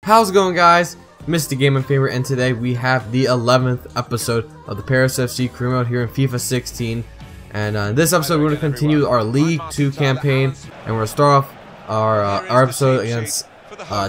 How's it going, guys? Mr. Game and Favorite, and today we have the 11th episode of the Paris FC career mode here in FIFA 16. And in this episode, we're going to continue our League 2 campaign, and we're going to start off our episode against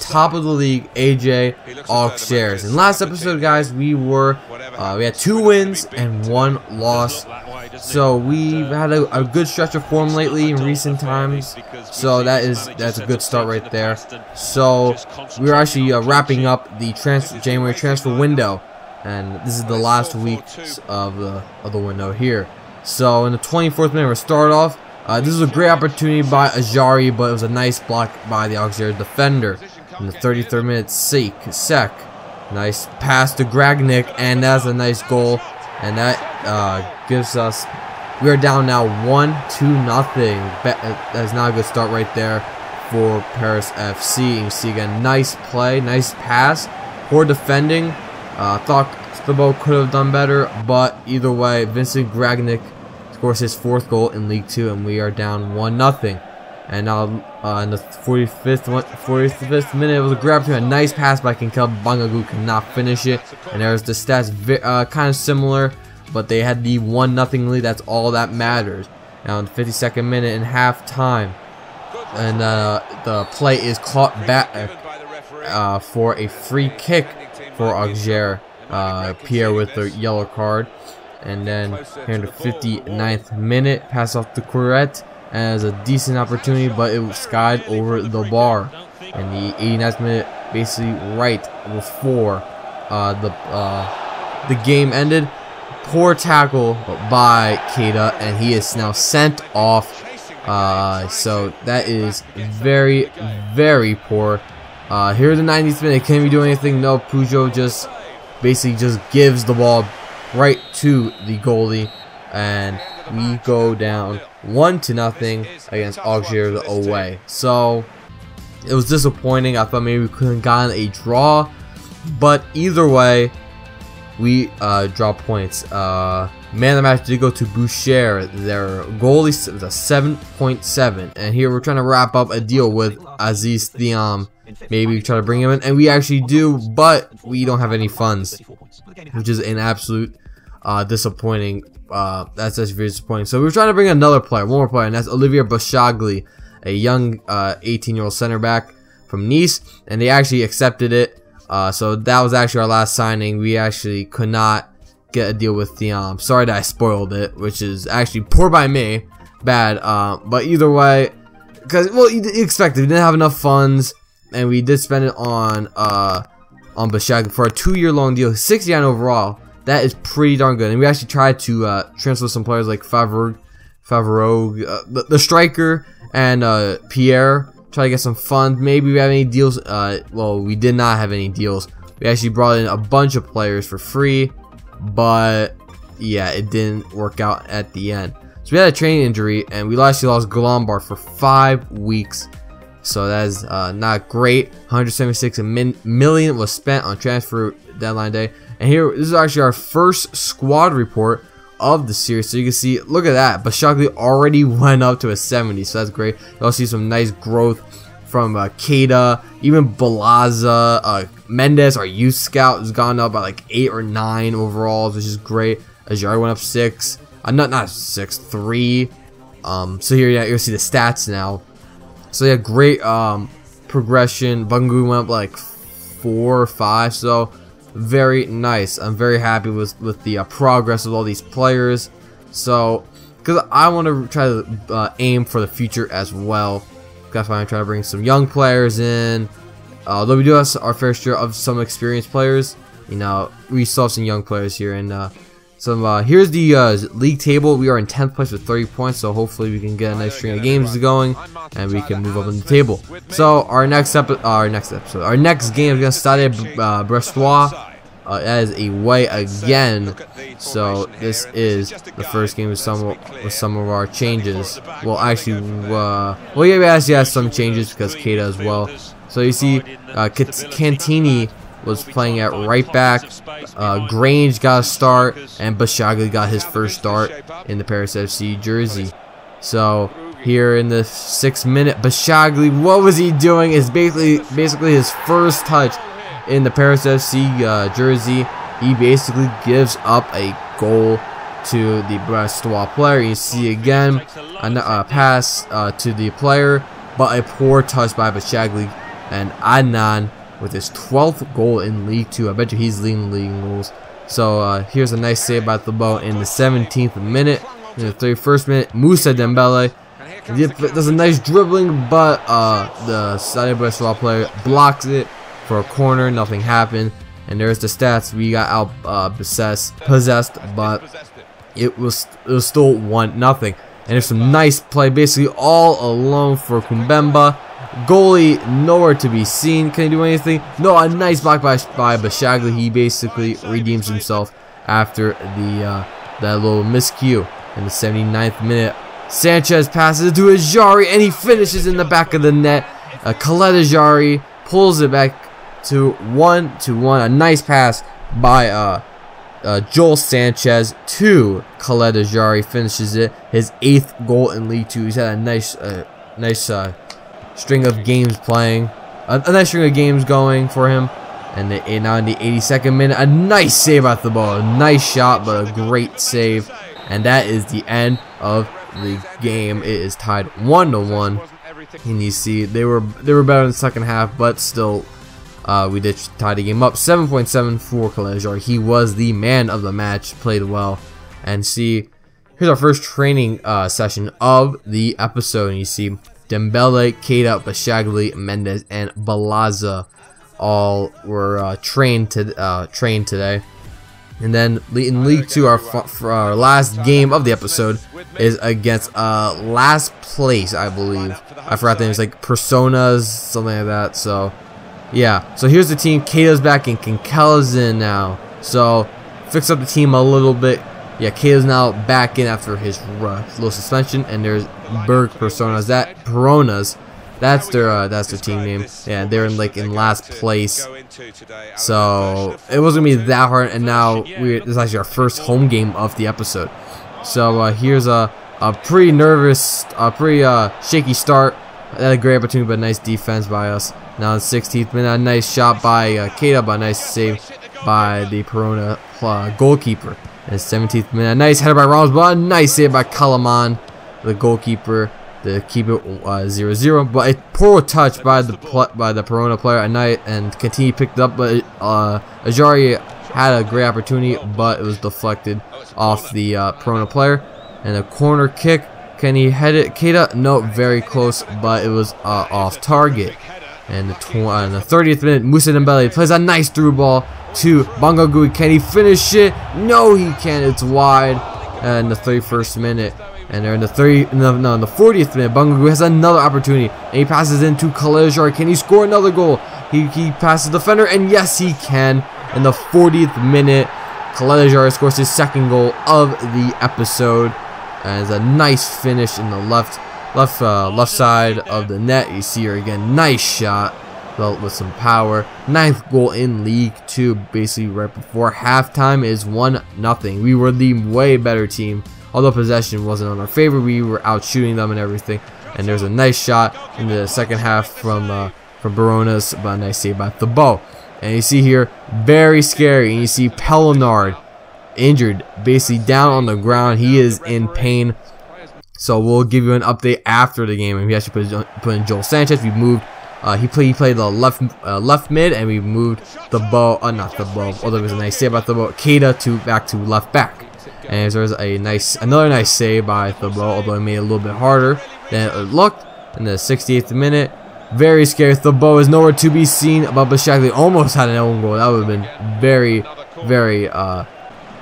top of the league AJ Auxerre. In last episode, guys, we had 2 wins and 1 loss. So we've had a good stretch of form lately in recent times. So that's a good start right there. So we're actually wrapping up the January transfer window, and this is the last week of the window here. So in the 24th minute, we start off. This was a great opportunity by Ajari, but it was a nice block by the Auxerre defender. In the 33rd minute, Sek, nice pass to Gragnick, and that's a nice goal. And that gives us, we are down now 1-0. That's not a good start right there for Paris FC. You see again, nice play, nice pass, poor defending. Thought the ball could have done better, but either way, Vincent Gragnick scores his 4th goal in League 2, and we are down 1-0. And now in the 45th minute, it was a grab to a nice pass by Kinkel. Bangagu could not finish it, and there's the stats kind of similar, but they had the 1-0 lead. That's all that matters. Now in the 52nd minute in halftime, and the play is caught back for a free kick for Auxerre. Pierre with the yellow card. And then here in the 59th minute, pass off to Couret as a decent opportunity, but it skied over the bar. And the 89th minute, basically right before the game ended, poor tackle by Keita, and he is now sent off. So that is very, very poor. Here in the 90th minute, can we do anything? No, Peugeot just basically gives the ball right to the goalie, and we go down 1-0 against Auxerre away. So it was disappointing. I thought maybe we could have gotten a draw, but either way, we draw points. Man of the match did go to Boucher. Their goalie was a 7.7, and here we're trying to wrap up a deal with Aziz Thiam. Maybe try to bring him in, and we actually do, but we don't have any funds, which is an absolute disappointing. That's just very disappointing. So we're trying to bring another player, one more player, and that's Olivier Bashagli, a young 18-year-old center back from Nice, and they actually accepted it. So that was actually our last signing. We actually could not get a deal with Thiam. Sorry that I spoiled it, which is actually poor by me, bad. But either way, because you expected, we didn't have enough funds, and we did spend it on Bashagli for a 2-year-long deal, 69 overall. That is pretty darn good. And we actually tried to transfer some players like Favreau, the striker, and Pierre. Try to get some funds. Maybe we have any deals. Well, we did not have any deals. We actually brought in a bunch of players for free, but yeah, it didn't work out at the end. So we had a training injury, and we actually lost Glombar for 5 weeks. So that is not great. 176 million was spent on transfer deadline day. And here, this is actually our first squad report of the series. So you can see, look at that. Bashagli already went up to a 70, so that's great. You also see some nice growth from Keita, even Balaza, Mendes, our youth scout, has gone up by like 8 or 9 overalls, which is great. Ajari went up 6, not 6, 3. So here, yeah, you'll see the stats now. So yeah, great progression. Bangu went up like 4 or 5, so very nice. I'm very happy with the progress of all these players. So, because I want to try to aim for the future as well. That's why I'm trying to bring some young players in. Although we do have our fair share of some experienced players, you know, we still have some young players here. And here's the league table. We are in 10th place with 30 points, so hopefully we can get a nice string of games going, and we can move up in the table. So our next game is gonna start at Brestois. That is away again. So this is the first game with some of our changes. Well, actually, yeah, we actually have some changes because Keita as well. So you see, Cantini was playing at right back. Grange got a start, and Bashagli got his first start in the Paris FC jersey. So here in the 6th minute. Bashagli, what was he doing? It's basically his first touch in the Paris FC jersey. He basically gives up a goal to the Brestois player. You see again a pass to the player, but a poor touch by Bashagli, and Adnan with his 12th goal in League 2. I bet you he's leading the league in goals. So here's a nice save by Thibaut in the 17th minute. In the 31st minute, Moussa Dembele does a nice dribbling, but the Stade Brestois player blocks it for a corner. Nothing happened. And there's the stats. We got out possessed, but it was still 1-0. And there's some nice play, basically all alone for Kumbemba. Goalie nowhere to be seen. Can he do anything? No, a nice block by Bashagli. He basically redeems himself after that little miscue. In the 79th minute, Sanchez passes it to Ajari, and he finishes in the back of the net. Khaled Ajari pulls it back to 1-1. A nice pass by Joel Sanchez to Khaled Ajari, finishes it. His 8th goal in League 2. He's had a nice string of games playing, a nice string of games going for him. And now in the 82nd minute, a nice save at the ball, a nice shot, but a great save. And that is the end of the game. It is tied 1-1. And you see they were better in the second half, but still we did tie the game up. 7.7 for Kalejar. He was the man of the match, played well. And see, here's our first training session of the episode. And you see Dembele, Keita, Bashagli, Mendes, and Balaza all were trained today. And then in League 2, our last game of the episode is against last place, I believe. I forgot the name. It's like Personas, something like that. So yeah. So here's the team. Keita's back and Kinkella's in now. So fix up the team a little bit. Yeah, Keita's now back in after his little suspension. And there's Berg Personas. Peronas. That's their team name. Yeah, they're in last place. So it wasn't gonna be that hard, and now this is actually our first home game of the episode. So here's a pretty nervous, pretty shaky start. Had a great opportunity, but nice defense by us. Now in the 16th minute, a nice shot by Keita, but a nice save by the Perona goalkeeper. In the 17th minute, a nice header by Ramos, but a nice save by Kalaman, the goalkeeper, to keep it 0-0. But a poor touch by the Perona player and continue picked up, but Ajari had a great opportunity, but it was deflected off the Perona player. And a corner kick, can he head it? Keita, no, very close, but it was off target. And the 30th minute, Moussa Dembele plays a nice through ball to Bangagui. Can he finish it? No, he can't. It's wide. And the 31st minute. And they're in the 40th minute, Bangagui has another opportunity, and he passes into Kalejar. Can he score another goal? He passes the defender, and yes, he can. In the 40th minute, Kalejar scores his 2nd goal of the episode, and it's a nice finish in the left side of the net. You see here again, nice shot with some power. 9th goal in League 2, basically right before halftime, is 1-0. We were the way better team. Although possession wasn't on our favor, we were out shooting them and everything. And there's a nice shot in the second half from Baronas, but a nice save by Thibaut. And you see here, very scary. And you see Pellinard injured, basically down on the ground. He is in pain. So we'll give you an update after the game. And we actually put in Joel Sanchez. We moved. He played the left mid, and we moved Thibaut. Not Thibaut. Although it was a nice save by Thibaut. Keita back to left back. And there's another nice save by Thibaut, although it made it a little bit harder than it looked. In the 68th minute, very scary. Thibaut is nowhere to be seen, but Bashagli almost had an own goal. That would have been very, very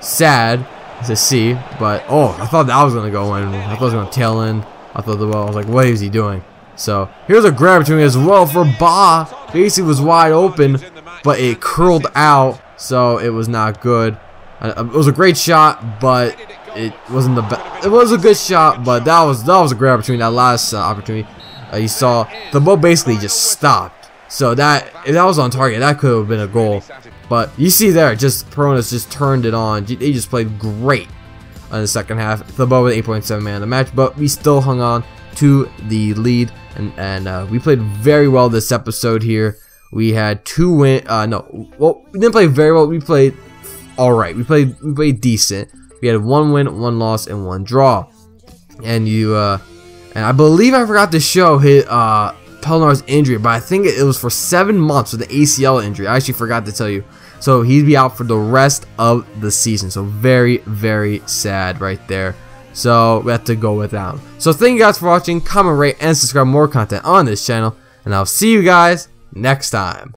sad to see. But oh, I thought that was gonna go in. I thought it was gonna tail in. I thought Thibaut, I was like, what is he doing? So here's a great opportunity as well for Ba. Basically was wide open, but it curled out, so it was not good. It was a great shot, but it wasn't the best. It was a good shot, but that was a great opportunity. That last opportunity, you saw the ball basically just stopped. So if that was on target, that could have been a goal. But you see there, Peronas just turned it on. They just played great in the second half. The ball with 8.7 man of the match, but we still hung on to the lead, and we played very well this episode here. We had 2 wins. No, well, we didn't play very well. We played all right. We played decent. We had 1 win, 1 loss, and 1 draw. And and I believe I forgot to show his Pelnar's injury, but I think it was for 7 months with the ACL injury. I actually forgot to tell you. So he'd be out for the rest of the season. So very, very sad right there. So we have to go without him. So thank you guys for watching. Comment, rate, and subscribe for more content on this channel. And I'll see you guys next time.